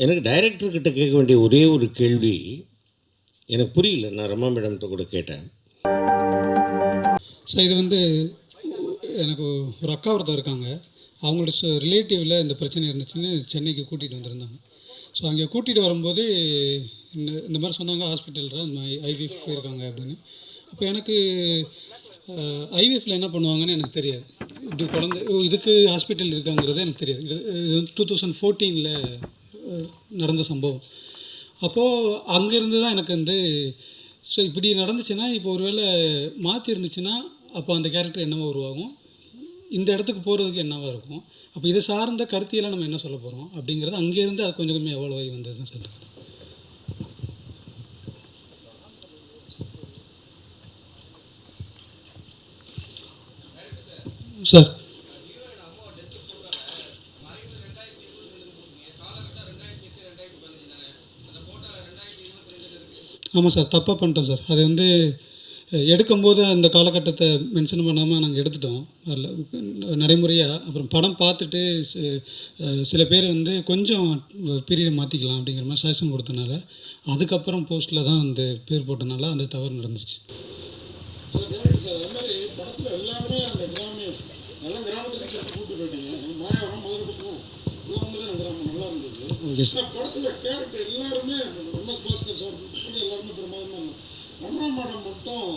எனக்கு டைரக்டர்கிட்ட கேட்க வேண்டிய ஒரே ஒரு கேள்வி எனக்கு புரியல. நான் ரமா மேடம்கிட்ட கூட கேட்டேன். ஸோ இது வந்து எனக்கு ஒரு அக்கா ஒருத்தர் இருக்காங்க. அவங்களோட ரிலேட்டிவில் இந்த பிரச்சனை இருந்துச்சுன்னு சென்னைக்கு கூட்டிகிட்டு வந்திருந்தாங்க. ஸோ அங்கே கூட்டிகிட்டு வரும்போது இந்த மாதிரி சொன்னாங்க, ஹாஸ்பிட்டலில் இந்த மாதிரி ஐவிஎஃப் போயிருக்காங்க அப்படின்னு. அப்போ எனக்கு ஐவிஎஃப்பில் என்ன பண்ணுவாங்கன்னு எனக்கு தெரியாது. இப்படி குழந்தை இதுக்கு ஹாஸ்பிட்டல் இருக்காங்கிறது எனக்கு தெரியாது. இது 2014 நடந்த சம்பவம். அப்போது அங்கேருந்து தான் எனக்கு வந்து ஸோ இப்படி நடந்துச்சுன்னா இப்போ ஒரு வேளை மாற்றி இருந்துச்சுன்னா அப்போ அந்த கேரக்டர் என்னவோ உருவாகும், இந்த இடத்துக்கு போகிறதுக்கு என்னவாக இருக்கும், அப்போ இதை சார்ந்த கருத்தியெல்லாம் நம்ம என்ன சொல்ல போகிறோம் அப்படிங்கிறது அங்கேருந்து அது கொஞ்சம் கொஞ்சம் எவ்வளோ ஆகி வந்தது தான் சொல்லுங்கள் சார். ஆமாம் சார், தப்பாக பண்ணிட்டோம் சார். அது வந்து எடுக்கும்போது அந்த காலகட்டத்தை மென்ஷன் பண்ணாமல் நாங்கள் எடுத்துட்டோம் அதில் நடைமுறையாக. அப்புறம் படம் பார்த்துட்டு சில பேர் வந்து கொஞ்சம் பீரியடை மாற்றிக்கலாம் அப்படிங்கிற மாதிரி சஜஷன் கொடுத்தனால அதுக்கப்புறம் போஸ்ட்டில் தான் அந்த பேர் போட்டனால அந்த தவறு நடந்துருச்சு. சார் அது மாதிரி படத்தில் எல்லாமே அந்த கிராமியம் நல்ல கிராமத்துக்கு கூப்பிட்டு போயிட்டீங்க. மாயாவரம் மதுரைக்கும் எல்லாமே தான் கிராமம் நல்லா இருந்தது. Okay sir. படத்தில் கேரக்டர் எல்லாருமே எம்எஸ் பாஸ்கர் சார் எல்லாருமே பிரமாதமாக. ரமா மேடம் மட்டும்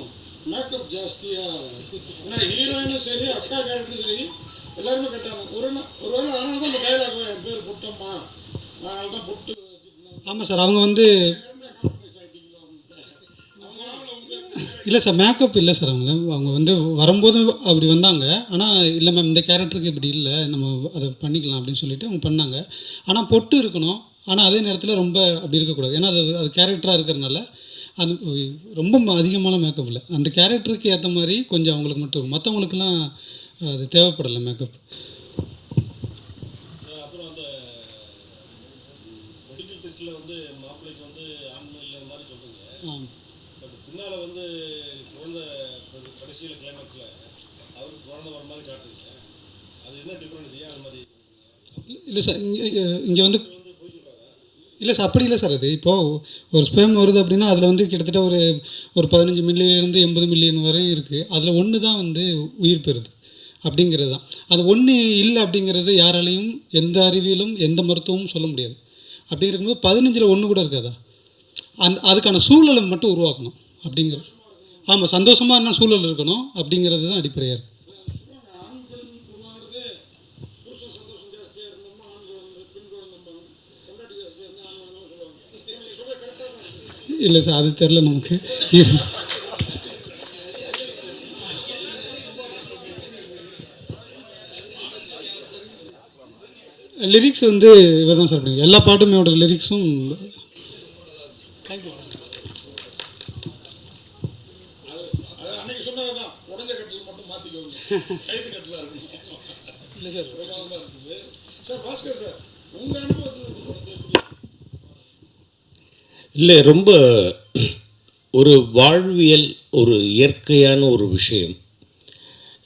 மேக்கப் ஜாஸ்தியாக, ஏன்னா ஹீரோயினும் சரி அக்கா கேரக்டரும் சரி எல்லாருமே கட்டாங்க. ஒருவேளை அதனால தான் அந்த டைலாக் என் பேர் புட்டம்மா, அதனால தான் புட்டு. ஆமாம் சார், அவங்க வந்து இல்லை சார், மேக்கப் இல்லை சார். அவங்க வந்து வரும்போது அப்படி வந்தாங்க. ஆனால் இல்லை மேம், இந்த கேரக்டருக்கு இப்படி இல்லை, நம்ம அதை பண்ணிக்கலாம் அப்படின்னு சொல்லிட்டு அவங்க பண்ணாங்க. ஆனால் பொட்டு இருக்கணும், ஆனால் அதே நேரத்தில் ரொம்ப அப்படி இருக்கக்கூடாது. ஏன்னா அது கேரக்டராக இருக்கிறனால அது ரொம்ப அதிகமான மேக்கப் இல்லை. அந்த கேரக்டருக்கு ஏற்ற மாதிரி கொஞ்சம் அவங்களுக்கு மட்டும், மற்றவங்களுக்கெல்லாம் அது தேவைப்படலை மேக்கப். அப்புறம் அந்த மெடிக்கல் டெஸ்ட்டில் வந்து மாப்பிள்ளைக்கு வந்து ஆண்மையில் மாதிரி சொல்லுங்க. பட் பின்னால் வந்து குழந்தை கடைசியில் கிளைமேக்ஸில் அவருக்கு குழந்தை வர மாதிரி காட்டுங்க. அது என்ன டிஃப்ரென்ஸ்? ஏன் அது மாதிரி? இல்லை சார், இங்கே வந்து இல்லை சார், அப்படி இல்லை சார். அது இப்போது ஒரு ஸ்பேம் வருது அப்படின்னா அதில் வந்து கிட்டத்தட்ட ஒரு 15 மில்லியன்லேருந்து 80 மில்லியன் வரையும் இருக்குது. அதில் ஒன்று தான் வந்து உயிர் பெறுது அப்படிங்கிறது தான். அது ஒன்று இல்லை அப்படிங்கிறது யாராலையும் எந்த அறிவியலும் எந்த மருத்துவமும் சொல்ல முடியாது. அப்படி இருக்கும்போது 15ல் 1 கூட இருக்காதா? அதுக்கான சூழலை மட்டும் உருவாக்கணும் அப்படிங்கிறது. ஆமாம், சந்தோஷமாக என்ன சூழல் இருக்கணும் அப்படிங்கிறது தான் அடிப்படையாக இருக்குது. இல்லை சார், அது தெரில நமக்கு. லிரிக்ஸ் வந்து இவர் தான் சார் பண்ணுங்க. எல்லா பாட்டுமேயோட லிரிக்ஸும் இல்லை சார். சார் பாஸ்கர் சார், உங்கள் அனுபவத்தில் இல்லை, ரொம்ப ஒரு வாழ்வியல், ஒரு இயற்கையான ஒரு விஷயம்.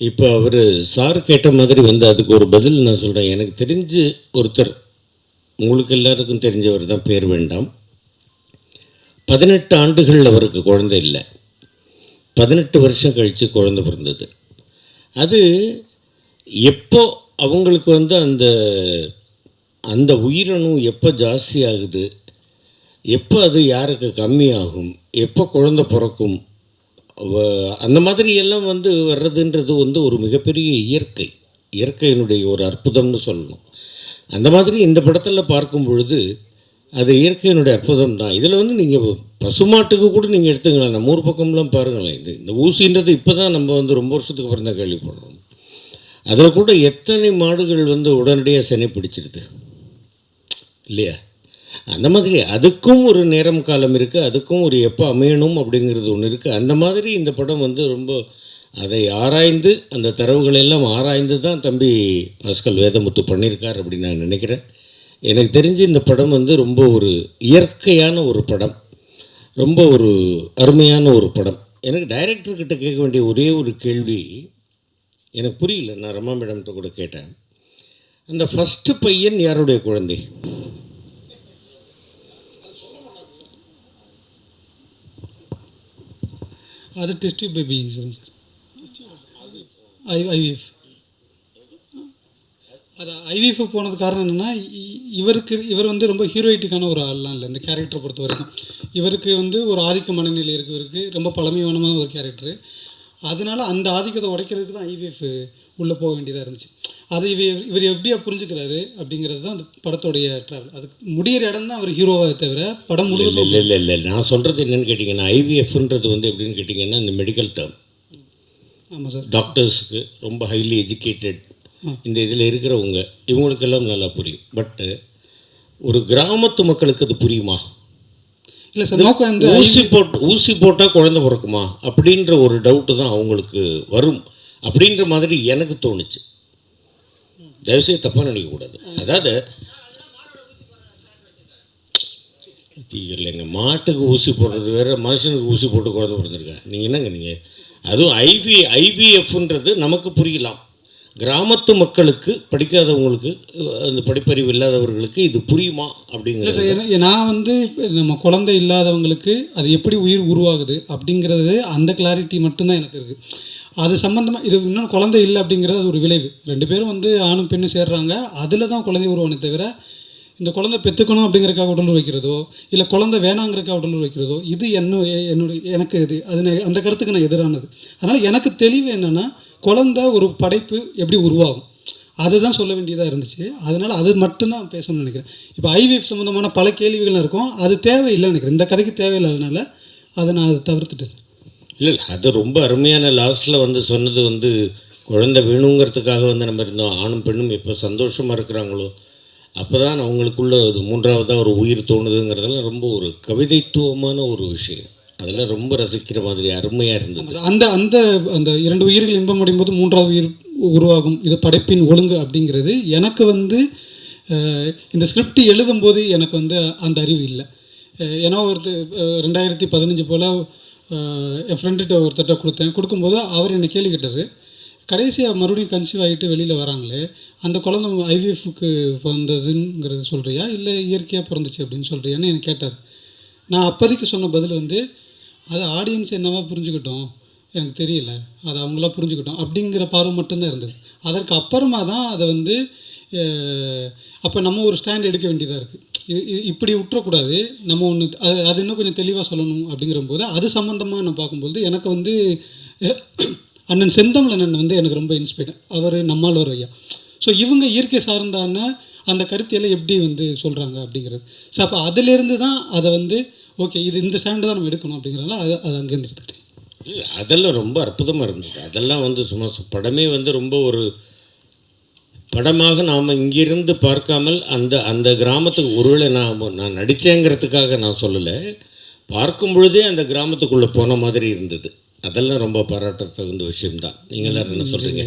இப்போ அவர் சார் கேட்ட மாதிரி வந்து அதுக்கு ஒரு பதில் நான் சொல்கிறேன். எனக்கு தெரிஞ்சு ஒருத்தர், உங்களுக்கு எல்லாருக்கும் தெரிஞ்சவர் தான், பேர் வேண்டாம், 18 ஆண்டுகள் அவருக்கு குழந்தை இல்லை, 18 வருஷம் கழித்து குழந்தை பிறந்தது. அது எப்போ அவங்களுக்கு வந்து அந்த அந்த உயிரணு எப்போ ஜாஸ்தி ஆகுது, எப்போ அது யாருக்கு கம்மியாகும், எப்போ குழந்தை பிறக்கும், அந்த மாதிரி எல்லாம் வந்து வர்றதுன்றது வந்து ஒரு மிகப்பெரிய இயற்கையினுடைய ஒரு அற்புதம்னு சொல்லணும். அந்த மாதிரி இந்த படத்தில் பார்க்கும் பொழுது அது இயற்கையினுடைய அற்புதம் தான். இதில் வந்து நீங்கள் பசுமாட்டுக்கு கூட நீங்கள் எடுத்துங்களேன், நம்ம ஊர் பக்கம்லாம் பாருங்களேன். இந்த ஊசின்றது இப்போ தான் நம்ம வந்து ரொம்ப வருஷத்துக்கு அப்புறம் தான் கேள்விப்படுறோம். அதில் கூட எத்தனை மாடுகள் வந்து உடனடியாக செனை பிடிச்சிருது இல்லையா? அந்த மாதிரி அதுக்கும் ஒரு நேரம் காலம் இருக்குது, அதுக்கும் ஒரு எப்போ அமையணும் அப்படிங்கிறது ஒன்று இருக்குது. அந்த மாதிரி இந்த படம் வந்து ரொம்ப அதை ஆராய்ந்து, அந்த தரவுகளெல்லாம் ஆராய்ந்து தான் தம்பி பாஸ்கர் வேதமுத்து பண்ணியிருக்கார் அப்படின்னு நான் நினைக்கிறேன். எனக்கு தெரிஞ்சு இந்த படம் வந்து ரொம்ப ஒரு இயற்கையான ஒரு படம், ரொம்ப ஒரு அருமையான ஒரு படம். எனக்கு டைரக்டர்கிட்ட கேட்க வேண்டிய ஒரே ஒரு கேள்வி எனக்கு புரியல. நான் ரமா மேடம்கிட்ட கூட கேட்டேன். அந்த ஃபஸ்ட்டு பையன் யாருடைய குழந்தை? அது டெஸ்ட் பேபி சார். ஐவிஎஃப். அது ஐவிஎஃப் போனது காரணம் என்னென்னா, இவர் வந்து ரொம்ப ஹீரோயிட்டிக்கான ஒரு ஆள்லாம் இல்லை இந்த கேரக்டரை பொறுத்த வரைக்கும். இவருக்கு வந்து ஒரு ஆதிக்க மனநிலை இவருக்கு ரொம்ப பழமையானமான ஒரு கேரக்டரு. அதனால் அந்த ஆதிக்கத்தை உடைக்கிறதுக்கு தான் ஐவிஎஃப் உள்ளே போக வேண்டியதாக இருந்துச்சு. அது இவர் எப்படியா புரிஞ்சுக்கிறாரு அப்படிங்கிறது தான் அந்த படத்தோடைய ட்ராவல். அதுக்கு முடிகிற இடம் தான் அவர் ஹீரோவாக தவிர படம் முழுவதும் இல்லை நான் சொல்கிறது என்னென்னு கேட்டிங்கன்னா, ஐவிஎஃப்ன்றது வந்து எப்படின்னு கேட்டிங்கன்னா இந்த மெடிக்கல் டேர்ம். ஆமாம் சார். டாக்டர்ஸுக்கு ரொம்ப ஹைலி எஜுகேட்டட் இந்த இதில் இருக்கிறவங்க இவங்களுக்கெல்லாம் நல்லா புரியும். பட்டு ஒரு கிராமத்து மக்களுக்கு அது புரியுமா? இல்லை சார், நோக்கம் வந்து ஊசி போட்டால் குழந்தை பிறக்குமா அப்படின்ற ஒரு டவுட்டு தான் அவங்களுக்கு வரும் அப்படின்ற மாதிரி எனக்கு தோணுச்சு. தயவுசெய்து தப்பாக நினைக்கக்கூடாது. அதாவது இல்லைங்க, மாட்டுக்கு ஊசி போடுறது வேறு, மனுஷனுக்கு ஊசி போட்டு குழந்தை பிறந்திருக்கா? நீங்கள் என்னங்க நீங்கள்? அதுவும் ஐவிஎஃப்ன்றது நமக்கு புரியலாம். கிராமத்து மக்களுக்கு, படிக்காதவங்களுக்கு, அந்த படிப்பறிவு இல்லாதவர்களுக்கு இது புரியுமா அப்படிங்கிறது. நான் வந்து நம்ம குழந்தை இல்லாதவங்களுக்கு அது எப்படி உயிர் உருவாகுது அப்படிங்கிறது அந்த கிளாரிட்டி மட்டும்தான் எனக்கு இருக்குது. அது சம்மந்தமாக இது இன்னும் குழந்தை இல்லை அப்படிங்கிறது அது ஒரு விளைவு. 2 பேரும் வந்து ஆணும் பெண்ணும் சேர்றாங்க, அதில் தான் குழந்தை உருவானே தவிர இந்த குழந்தை பெற்றுக்கணும் அப்படிங்கிறக்காக உடல் வைக்கிறதோ இல்லை குழந்தை வேணாங்கிறக்காக உடல் வைக்கிறதோ இது எனக்கு இது அந்த கருத்துக்கு நான் எதிரானது. அதனால் எனக்கு தெளிவு என்னென்னா, குழந்தை ஒரு படைப்பு எப்படி உருவாகும் அதுதான் சொல்ல வேண்டியதாக இருந்துச்சு. அதனால் அது மட்டும்தான் பேசணும்னு நினைக்கிறேன். இப்போ ஐவிஎஃப் சம்மந்தமான பல கேள்விகள் இருக்கும், அது தேவையில்லைன்னு நினைக்கிறேன். இந்த கதைக்கு தேவையில்லாதனால அதை நான் அதை தவிர்த்துட்டேன். இல்லை அது ரொம்ப அருமையான லாஸ்ட்டில் வந்து சொன்னது வந்து குழந்தை வேணுங்கிறதுக்காக வந்து நம்ம இருந்தோம். ஆணும் பெண்ணும் எப்போ சந்தோஷமாக இருக்கிறாங்களோ அப்போ தான் அவங்களுக்குள்ள ஒரு மூன்றாவதாக ஒரு உயிர் தோணுதுங்கிறதெல்லாம் ரொம்ப ஒரு கவிதைத்துவமான ஒரு விஷயம். அதெல்லாம் ரொம்ப ரசிக்கிற மாதிரி அருமையாக இருந்தது. அந்த அந்த அந்த 2 உயிர்கள் இன்பம் அடையும் போது 3வது உயிர் உருவாகும், இது படைப்பின் ஒழுங்கு அப்படிங்கிறது எனக்கு வந்து இந்த ஸ்கிரிப்ட் எழுதும்போது எனக்கு வந்து அந்த அறிவு இல்லை. ஏன்னா 2015 போல் என் ஃப்ரெண்டுகிட்ட ஒருத்தட்ட கொடுக்கும்போது அவர் என்னை கேள்வி கேட்டார், கடைசியாக மறுபடியும் கன்சீவ் ஆகிட்டு வெளியில் வராங்களே அந்த குழந்தை ஐவிஎஃப்க்கு பிறந்ததுங்கிறது சொல்கிறியா இல்லை இயற்கையாக பிறந்துச்சு அப்படின்னு சொல்கிறியான்னு எனக்கு கேட்டார். நான் அப்போதைக்கு சொன்ன பதில் வந்து, அது ஆடியன்ஸ் என்னவா புரிஞ்சுக்கிட்டோம் எனக்கு தெரியல, அது அவங்களா புரிஞ்சுக்கிட்டோம் அப்படிங்கிற பார்வை மட்டும்தான் இருந்தது. அதற்கு அப்புறமா தான் அதை வந்து அப்போ நம்ம ஒரு ஸ்டாண்ட் எடுக்க வேண்டியதாக இருக்குது. இப்படி விட்டுறக்கூடாது, நம்ம ஒன்று அது இன்னும் கொஞ்சம் தெளிவாக சொல்லணும் அப்படிங்கிறபோது அது சம்மந்தமாக நான் பார்க்கும்போது எனக்கு வந்து அண்ணன் செந்தமிழ் அண்ணன் வந்து எனக்கு ரொம்ப இன்ஸ்பைர்ட். அவர் நம்மாழ்வார் ஐயா. ஸோ இவங்க இயற்கை சார்ந்தான அந்த கருத்தியெல்லாம் எப்படி வந்து சொல்கிறாங்க அப்படிங்கிறது. ஸோ அப்போ அதிலேருந்து தான் அதை வந்து ஓகே இது இந்த ஸ்டாண்டு தான் நம்ம எடுக்கணும் அப்படிங்கிறனால அது அங்கேருந்து எடுத்துக்கிட்டேன். இல்லை அதெல்லாம் ரொம்ப அற்புதமாக இருந்தது. அதெல்லாம் வந்து சும்மா படமே வந்து ரொம்ப ஒரு படமாக நாம் இங்கிருந்து பார்க்காமல் அந்த கிராமத்துக்கு ஒருவேளை நான் நடித்தேங்கிறதுக்காக நான் சொல்லலை, பார்க்கும் பொழுதே அந்த கிராமத்துக்குள்ளே போன மாதிரி இருந்தது. அதெல்லாம் ரொம்ப பாராட்ட தகுந்த விஷயம்தான். நீங்கள் எல்லோரும் என்ன சொல்கிறீங்க?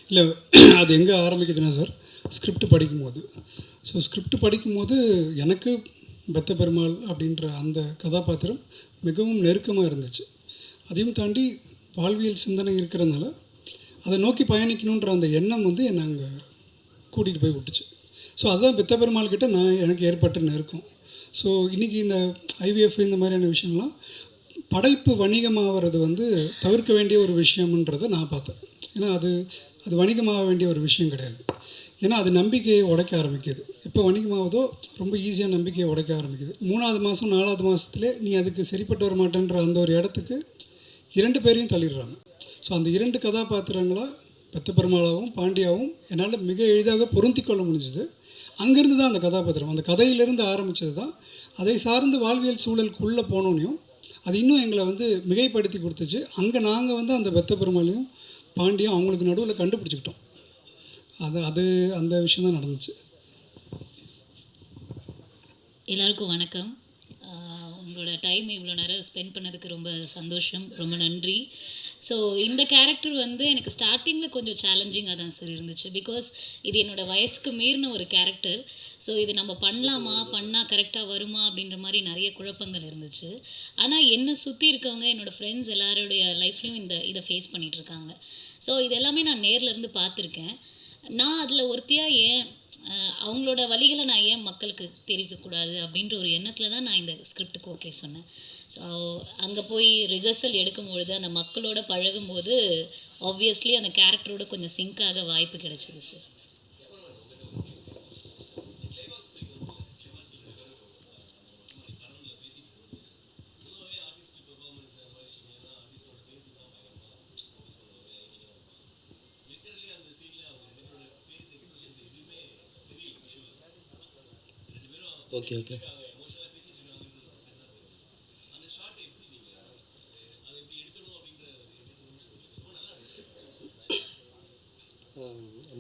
இல்லை அது எங்கே ஆரம்பிக்குதுன்னா சார், ஸ்கிரிப்ட் படிக்கும்போது. ஸோ ஸ்கிரிப்ட் படிக்கும்போது எனக்கு பெத்த பெருமாள் அப்படின்ற அந்த கதாபாத்திரம் மிகவும் நெருக்கமாக இருந்துச்சு. அதையும் தாண்டி வாழ்வியல் சிந்தனை இருக்கிறதுனால அதை நோக்கி பயணிக்கணுன்ற அந்த எண்ணம் வந்து என்னை அங்கே கூட்டிகிட்டு போய் விட்டுச்சு. ஸோ அதுதான் பெத்த பெருமாள் கிட்ட எனக்கு ஏற்பட்ட நெருக்கம். ஸோ இன்றைக்கி இந்த ஐவிஎஃப் இந்த மாதிரியான விஷயம்லாம் படைப்பு வணிகமாகிறது வந்து தவிர்க்க வேண்டிய ஒரு விஷயம்ன்றதை நான் பார்த்தேன். ஏன்னா அது வணிகமாக வேண்டிய ஒரு விஷயம் கிடையாது. ஏன்னா அது நம்பிக்கையை உடைக்க ஆரம்பிக்குது. எப்போ வணிகமாவதோ ரொம்ப ஈஸியாக நம்பிக்கையை உடைக்க ஆரம்பிக்குது. 3வது மாதம் 4வது மாதத்துலேயே நீ அதுக்கு சரிப்பட்டு வர மாட்டேன்ற அந்த ஒரு இடத்துக்கு 2 பேரையும் தள்ளிடுறாங்க. ஸோ அந்த 2 கதாபாத்திரங்களாக பெத்த பெருமாளாகவும் பாண்டியாவும் என்னால் மிக எளிதாக பொருந்தி கொள்ள முடிஞ்சுது. அங்கேருந்து தான் அந்த கதாபாத்திரம், அந்த கதையிலேருந்து ஆரம்பித்தது தான். அதை சார்ந்து வாழ்வியல் சூழலுக்குள்ளே போனோன்னையும் அது இன்னும் எங்களை வந்து மிகைப்படுத்தி கொடுத்துச்சு. அங்கே நாங்கள் வந்து அந்த பெத்த பெருமாளையும் பாண்டியும் அவங்களுக்கு நடுவில் கண்டுபிடிச்சிக்கிட்டோம். அது அந்த விஷயம் தான் நடந்துச்சு. எல்லாருக்கும் வணக்கம். உங்களோட டைம் இவ்வளோ நேரம் ஸ்பெண்ட் பண்ணதுக்கு ரொம்ப சந்தோஷம், ரொம்ப நன்றி. ஸோ இந்த கேரக்டர் வந்து எனக்கு ஸ்டார்டிங்கில் கொஞ்சம் சேலஞ்சிங்காக தான் சார் இருந்துச்சு. பிகாஸ் இது என்னோடய வயசுக்கு மீறின ஒரு கேரக்டர். ஸோ இது நம்ம பண்ணலாமா, பண்ணால் கரெக்டாக வருமா அப்படின்ற மாதிரி நிறைய குழப்பங்கள் இருந்துச்சு. ஆனால் என்னை சுற்றி இருக்கவங்க, என்னோடய ஃப்ரெண்ட்ஸ் எல்லாருடைய லைஃப்லையும் இதை ஃபேஸ் பண்ணிகிட்ருக்காங்க. ஸோ இது எல்லாமே நான் நேரில் இருந்து பார்த்துருக்கேன். நான் அதில் ஒருத்தியாக ஏன் அவங்களோட வழிகளை நான் ஏன் மக்களுக்கு தெரிவிக்கக்கூடாது அப்படின்ற ஒரு எண்ணத்தில் தான் நான் இந்த ஸ்கிரிப்டுக்கு ஓகே சொன்னேன். ஸோ அங்கே போய் ரிஹர்சல் எடுக்கும்பொழுது அந்த மக்களோட பழகும்போது ஆப்வியஸ்லி அந்த கேரக்டரோட கொஞ்சம் சிங்காக வாய்ப்பு கிடைச்சிது sir. Okay okay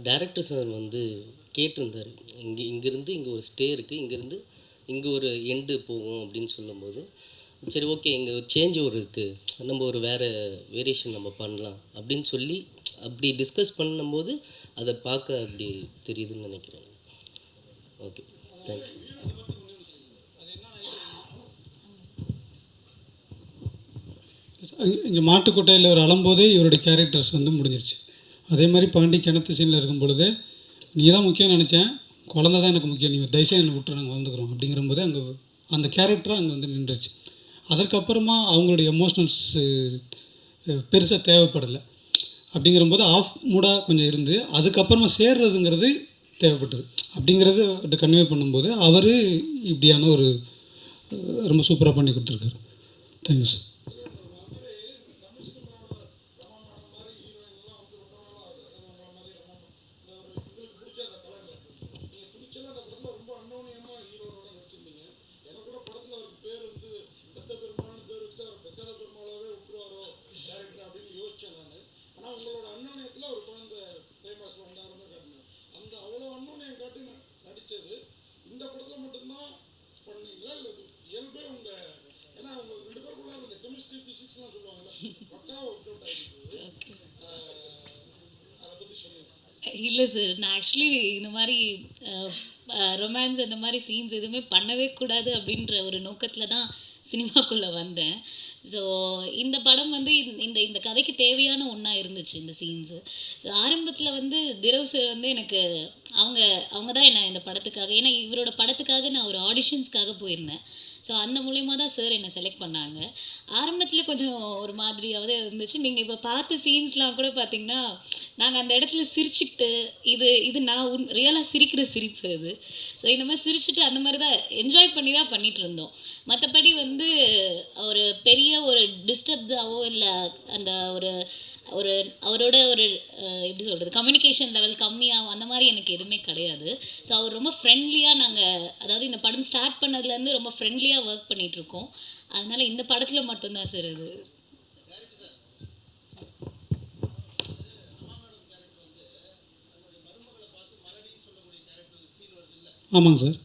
director sir வந்து கேட்டிருந்தார், இங்கேருந்து இங்கே ஒரு ஸ்டே இருக்குது, இங்கேருந்து இங்கே ஒரு எண்டு போகும் அப்படின்னு சொல்லும்போது, சரி ஓகே இங்கே சேஞ்ச் ஒரு இருக்குது, நம்ம ஒரு வேரியேஷன் நம்ம பண்ணலாம் அப்படின்னு சொல்லி அப்படி டிஸ்கஸ் பண்ணும்போது அதை பார்க்க அப்படி தெரியுதுன்னு நினைக்கிறேன். Okay thank you. இங்கே மாட்டுக்கொட்டையில் ஒரு அலம்போதே இவருடைய கேரக்டர்ஸ் வந்து முடிஞ்சிருச்சு. அதே மாதிரி பாண்டி கிணத்து சீனில் இருக்கும் பொழுது நீ தான் முக்கியம் நினச்சேன், குழந்த தான் எனக்கு முக்கியம், நீ தயவுசெய்து என்னை விட்டு நாங்கள் வந்துக்கிறோம் அப்படிங்கிற போது அங்கே அந்த கேரக்டராக அங்கே வந்து நின்றுச்சு. அதற்கப்புறமா அவங்களுடைய எமோஷ்னல்ஸ் பெருசாக தேவைப்படலை. அப்படிங்கிறபோது ஆஃப் மூடாக கொஞ்சம் இருந்து அதுக்கப்புறமா சேர்றதுங்கிறது தேவைப்பட்டது. அப்படிங்கிறது கன்வே பண்ணும்போது அவர் இப்படியான ஒரு ரொம்ப சூப்பராக பண்ணி கொடுத்துருக்காரு. Thank you sir. இல்லை சார், நான் ஆக்சுவலி இந்த மாதிரி ரொமான்ஸ் அந்த மாதிரி சீன்ஸ் எதுவுமே பண்ணவே கூடாது அப்படின்ற ஒரு நோக்கத்தில் தான் சினிமாக்குள்ளே வந்தேன். ஸோ இந்த படம் வந்து இந்த இந்த கதைக்கு தேவையான ஒன்றா இருந்துச்சு இந்த சீன்ஸு. ஸோ ஆரம்பத்தில் வந்து திரவ் சார் வந்து எனக்கு அவங்க தான் என்ன இந்த படத்துக்காக, ஏன்னா இவரோட படத்துக்காக நான் ஒரு ஆடிஷன்ஸ்க்காக போயிருந்தேன். ஸோ அந்த மூலயமா தான் சார் என்னை செலக்ட் பண்ணாங்க. ஆரம்பத்தில் கொஞ்சம் ஒரு மாதிரியாவது இருந்துச்சு. நீங்கள் இப்போ பார்த்த சீன்ஸ்லாம் கூட பார்த்திங்கன்னா நாங்கள் அந்த இடத்துல சிரிச்சுக்கிட்டு இது நான் ரியலாக சிரிக்கிற சிரிப்பு அது. ஸோ இந்த மாதிரி சிரிச்சுட்டு அந்த மாதிரி தான் என்ஜாய் பண்ணி தான் பண்ணிகிட்டு இருந்தோம். மற்றபடி வந்து ஒரு பெரிய ஒரு டிஸ்டர்ப்டாவோ இல்லை அந்த ஒரு அவரோட ஒரு எப்படி சொல்கிறது கம்யூனிகேஷன் லெவல் கம்மியாகும் அந்த மாதிரி எனக்கு எதுவுமே கிடையாது. ஸோ அவர் ரொம்ப ஃப்ரெண்ட்லியாக அதாவது இந்த படம் ஸ்டார்ட் பண்ணதுலேருந்து ரொம்ப ஃப்ரெண்ட்லியாக ஒர்க் பண்ணிகிட்ருக்கோம். அதனால் இந்த படத்தில் மட்டும்தான் சார் அது. ஆமாங்க sir.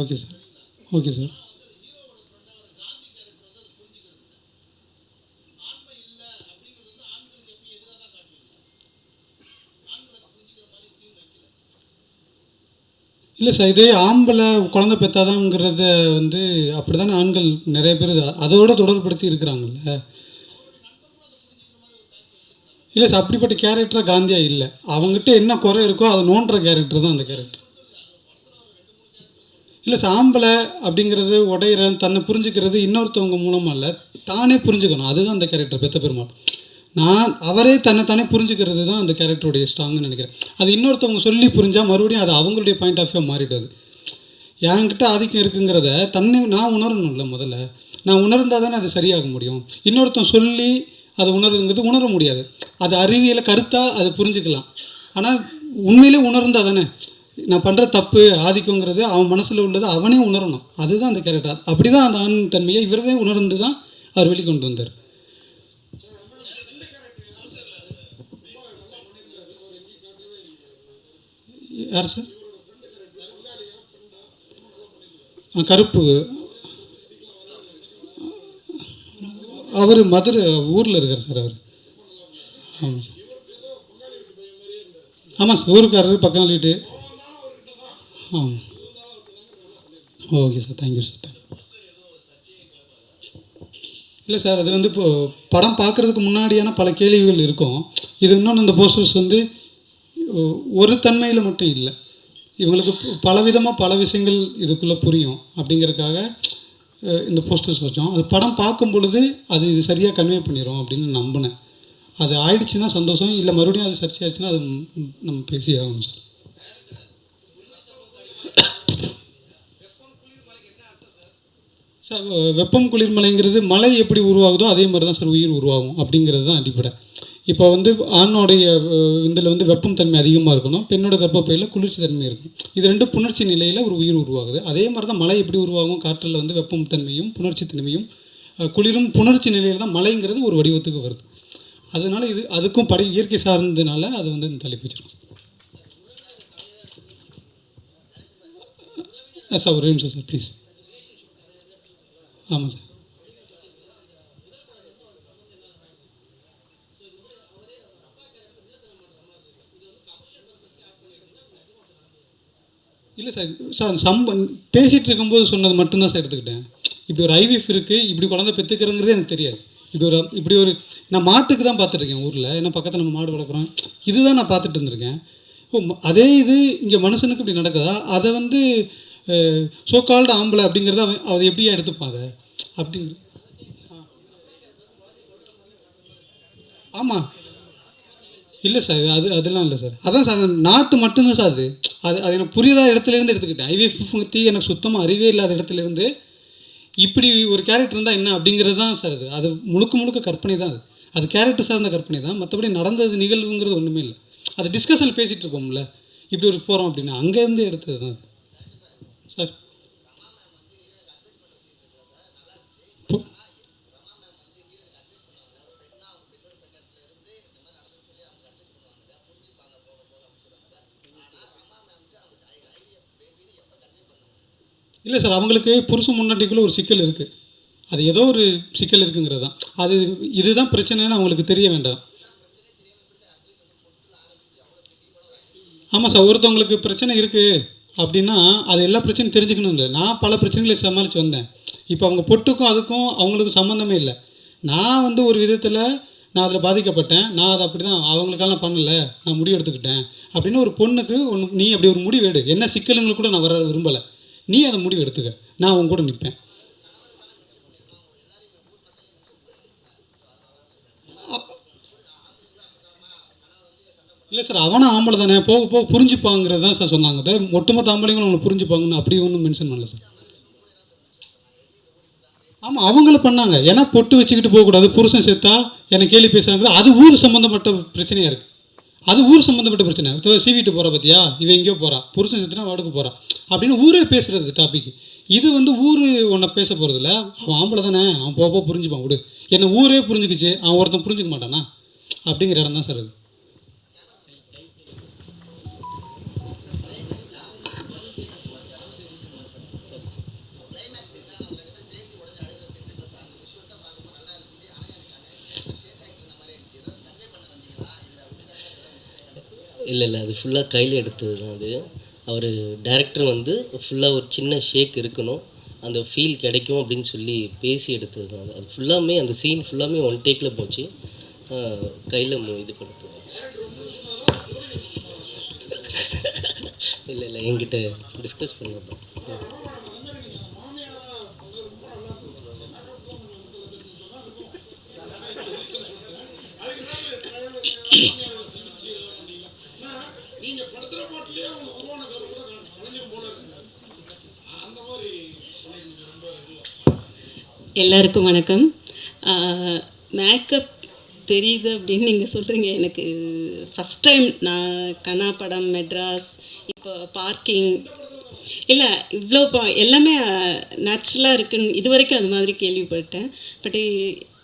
Okay sir. Okay sir. இல்லை சார், இதே ஆம்பளை குழந்தை பெற்றாதாங்கிறத வந்து அப்படி தானே ஆண்கள் நிறைய பேர் அதோடு தொடர்படுத்தி இருக்கிறாங்கல்ல. இல்லை சார், அப்படிப்பட்ட கேரக்டராக காந்தியா இல்லை. அவங்ககிட்ட என்ன குறை இருக்கோ அதை நோண்டுற கேரக்டர் தான் அந்த கேரக்டர். இல்லை சார், ஆம்பளை அப்படிங்கிறது உடையிற தன்னை புரிஞ்சுக்கிறது இன்னொருத்தவங்க மூலமாக இல்லை, தானே புரிஞ்சுக்கணும். அதுதான் அந்த கேரக்டர் பெத்த பெருமாள். அவரே தானே புரிஞ்சுக்கிறது தான் அந்த கேரக்டருடைய ஸ்ட்ராங்குன்னு நினைக்கிறேன். அது இன்னொருத்தவங்க சொல்லி புரிஞ்சால் மறுபடியும் அது அவங்களுடைய பாயிண்ட் ஆஃப் வியூ மாறிடுது. என்கிட்ட ஆதிக்கம் இருக்குங்கிறத நான் உணரணும்ல. முதல்ல நான் உணர்ந்தால் தானே அது சரியாக முடியும். இன்னொருத்தன் சொல்லி அதை உணருங்கிறது உணர முடியாது. அது அறிவியலை கருத்தாக அதை புரிஞ்சுக்கலாம். ஆனால் உண்மையிலே உணர்ந்தால் தானே நான் பண்ணுற தப்பு ஆதிக்கங்கிறது அவன் மனசில் உள்ளது அவனே உணரணும். அதுதான் அந்த கேரக்டர். அப்படி தான் அந்த ஆண் தன்மையை இவரதே உணர்ந்து தான் அவர் வெளிக்கொண்டு வந்தார். யார் சார்? கருப்பு. அவர் மதுரை ஊரில் இருக்கார் சார் அவர். ஆமாம் சார். ஆமாம் சார், ஊருக்காரர் பக்கம் வீட்டு. ஆமாம். Okay sir, thank you sir. இல்லை சார், அது வந்து இப்போது படம் பார்க்குறதுக்கு முன்னாடியான பல கேள்விகள் இருக்கும். இது இன்னொன்று, இந்த போஸ்டர்ஸ் வந்து ஒரு தன்மையில் மட்டும் இல்லை, இவங்களுக்கு பலவிதமாக பல விஷயங்கள் இதுக்குள்ளே புரியும் அப்படிங்கிறதுக்காக இந்த போஸ்டர்ஸ் வச்சோம். அது படம் பார்க்கும் பொழுது அது இது சரியாக கன்வே பண்ணிடும் அப்படின்னு நம்பினேன். அது ஆயிடுச்சுன்னா சந்தோஷம், இல்லை மறுபடியும் அது சர்ச்சை ஆயிடுச்சுன்னா அது நம்ம பேசி ஆகணும் சார். சார், வெப்பம் குளிர்மலைங்கிறது மழை எப்படி உருவாகுதோ அதே மாதிரி தான் சார் உயிர் உருவாகும் அப்படிங்கிறது தான் அடிப்படை. இப்போ வந்து ஆணோடைய இதில் வந்து வெப்பம் தன்மை அதிகமாக இருக்கணும், பெண்ணோட கர்ப்பப்பையில் குளிர்ச்சி தன்மை இருக்கும். இது ரெண்டு புணர்ச்சி நிலையில் ஒரு உயிர் உருவாகுது. அதே மாதிரி தான் மழை எப்படி உருவாகும், காற்றில் வந்து வெப்பம் தன்மையும் புணர்ச்சி தன்மையும் குளிரும் புணர்ச்சி நிலையில் தான் மழைங்கிறது ஒரு வடிவத்துக்கு வருது. அதனால் இது அதுக்கும் இயற்கை சார்ந்ததுனால அது வந்து இந்த தலைப்பு வச்சிருக்கோம். சார் ஒரு நிமிஷம் சார் ப்ளீஸ். ஆமாம் சார். இல்லை சார், பேசிகிட்டு இருக்கும்போது சொன்னது மட்டும்தான் சார் எடுத்துக்கிட்டேன். இப்படி ஒரு ஐவிஎஃப் இருக்குது, இப்படி குழந்தை பெற்றுக்கிறங்கிறதே எனக்கு தெரியாது. இப்படி ஒரு நான் மாட்டுக்கு தான் பார்த்துட்ருக்கேன் ஊரில், ஏன்னா பக்கத்தில் நம்ம மாடு வளர்க்குறோம், இதுதான் நான் பார்த்துட்டு இருந்திருக்கேன். அதே இது இங்கே மனுஷனுக்கு இப்படி நடக்குதா, அதை வந்து சோகால்டு ஆம்பளை அப்படிங்கிறத அதை எப்படியா எடுத்துப்பான் அதை அப்படிங்கிற. ஆமாம். இல்லை சார், அதெல்லாம் இல்லை சார். அதான் சார், நாட்டு மட்டும்தான் சார் அது அது எனக்கு புரியாத இடத்துலேருந்து எடுத்துக்கிட்டேன். ஐவிஎஃப் பற்றி எனக்கு சுத்தமாக அறிவே இல்லாத இடத்துலேருந்து இப்படி ஒரு கேரக்டர் இருந்தால் என்ன அப்படிங்கிறது தான் சார். அது முழுக்க கற்பனை தான். அது கேரக்டர் சார்ந்த கற்பனை தான், மற்றபடி நடந்தது நிகழ்வுங்கிறது ஒன்றுமே இல்லை. அது டிஸ்கஷனில் பேசிகிட்டு இருப்போம்ல, இப்படி ஒரு போகிறோம் அப்படின்னா அங்கேருந்து எடுத்தது தான் அது சார். இல்லை சார், அவங்களுக்கு புருஷன் முன்னாடிக்குள்ளே ஒரு சிக்கல் இருக்குது, அது ஏதோ ஒரு சிக்கல் இருக்குங்கிறது தான். அது இதுதான் பிரச்சனைன்னு அவங்களுக்கு தெரிய வேண்டாம். ஆமாம் சார், ஒருத்தவங்களுக்கு பிரச்சனை இருக்குது அப்படின்னா அது எல்லா பிரச்சனையும் தெரிஞ்சுக்கணும் இல்லை. நான் பல பிரச்சனைகளை சமாளித்து வந்தேன். இப்போ அவங்க பொட்டுக்கும் அதுக்கும் அவங்களுக்கு சம்மந்தமே இல்லை. நான் வந்து ஒரு விதத்தில் நான் அதில் பாதிக்கப்பட்டேன், நான் அதை அப்படி தான் அவங்களுக்கெல்லாம் பண்ணலை, நான் முடிவு எடுத்துக்கிட்டேன் அப்படின்னு ஒரு பொண்ணுக்கு நீ அப்படி ஒரு முடிவு எடு, என்ன சிக்கலுங்களுக்கு கூட நான் வர விரும்பலை, நீ அதை முடிவு எடுத்துக்க, நான் அவங்க கூட நிற்பேன். இல்லை சார், அவனும் ஆம்பளை தானே, போக போக புரிஞ்சுப்பாங்கிறது தான் சார் சொன்னாங்க. ஒட்டுமொத்த ஆம்பளைங்களும் அவங்களை புரிஞ்சுப்பாங்கன்னு அப்படி ஒன்றும் மென்ஷன் பண்ணல சார். ஆமாம், அவங்கள பண்ணாங்க. ஏன்னா பொட்டு வச்சுக்கிட்டு போகக்கூடாது, புருஷன் சேர்த்தா என்னை கேள்வி பேசுகிறாங்க, அது ஊர் சம்மந்தப்பட்ட பிரச்சனையாக இருக்குது. அது ஊர் சம்மந்தப்பட்ட பிரச்சனை. இப்போ சீவிட்டு போகிற பார்த்தியா, இவன் எங்கேயோ போகிறா, புருஷன் சேர்த்துனா வாடகை போகிறா அப்படின்னு ஊரே பேசுகிறது டாபிக். இது வந்து ஊர் ஒன்றை பேச போகிறதில்ல, அவன் ஆம்பளை தானே, அவன் போக புரிஞ்சுப்பான் விடு, என்னை ஊரே புரிஞ்சுக்கிச்சு, அவன் ஒருத்தன் புரிஞ்சுக்க மாட்டானா அப்படிங்கிற இடம் தான் சார் அது. இல்லை அது ஃபுல்லாக கையில் எடுத்தது தான். அது அவர் டைரக்டர் வந்து ஃபுல்லாக ஒரு சின்ன ஷேக் இருக்கணும், அந்த ஃபீல் கிடைக்கும் அப்படின்னு சொல்லி பேசி எடுத்தது தான். அது ஃபுல்லாமே அந்த சீன் ஃபுல்லாமே ஒன் டேக்கில் போச்சு, கையில் இது பண்ணிட்டு. இல்லை என்கிட்ட டிஸ்கஸ் பண்ணப்போ எல்லாருக்கும் வணக்கம். மேக்கப் தெரியுது அப்படின்னு நீங்கள் சொல்கிறீங்க. எனக்கு ஃபஸ்ட் டைம் நான் கனா படம், மெட்ராஸ், இப்போ பார்க்கிங் இல்லை இவ்வளோ எல்லாமே நேச்சுரலாக இருக்குன்னு இது வரைக்கும் அது மாதிரி கேள்விப்பட்டேன். பட்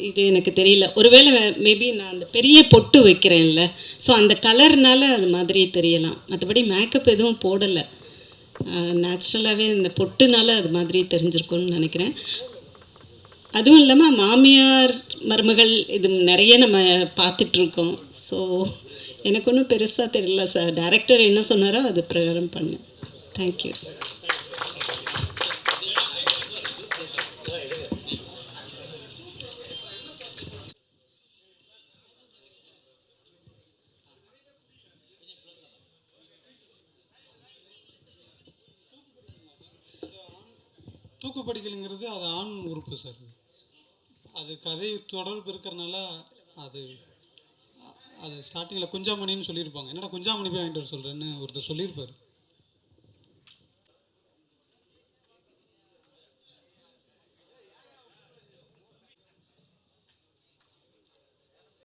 இது எனக்கு தெரியல. ஒருவேளை மேபி நான் அந்த பெரிய பொட்டு வைக்கிறேன்ல, ஸோ அந்த கலர்னால அது மாதிரி தெரியலாம். மற்றபடி மேக்கப் எதுவும் போடலை, நேச்சுரலாகவே இந்த பொட்டுனால அது மாதிரி தெரிஞ்சிருக்கும்னு நினைக்கிறேன். அதுவும் இல்லாமல் மாமியார் மருமகள் இது நிறைய நம்ம பார்த்துட்ருக்கோம். ஸோ எனக்கு ஒன்றும் பெருசாக தெரியல சார். டைரக்டர் என்ன சொன்னாரோ அது பிரகாரம் பண்ணேன். தேங்க்யூ. தூக்குப்படிக்கலுங்கிறது அது ஆண் உறுப்பு சார். அது கதை தொடர்பு இருக்கிறனால அது அது ஸ்டார்டிங்கில் குஞ்சாமணின்னு சொல்லியிருப்பாங்க. என்னடா குஞ்சாமணி போய் வாங்கிட்டு வர சொல்கிறேன்னு ஒருத்தர் சொல்லியிருப்பார்.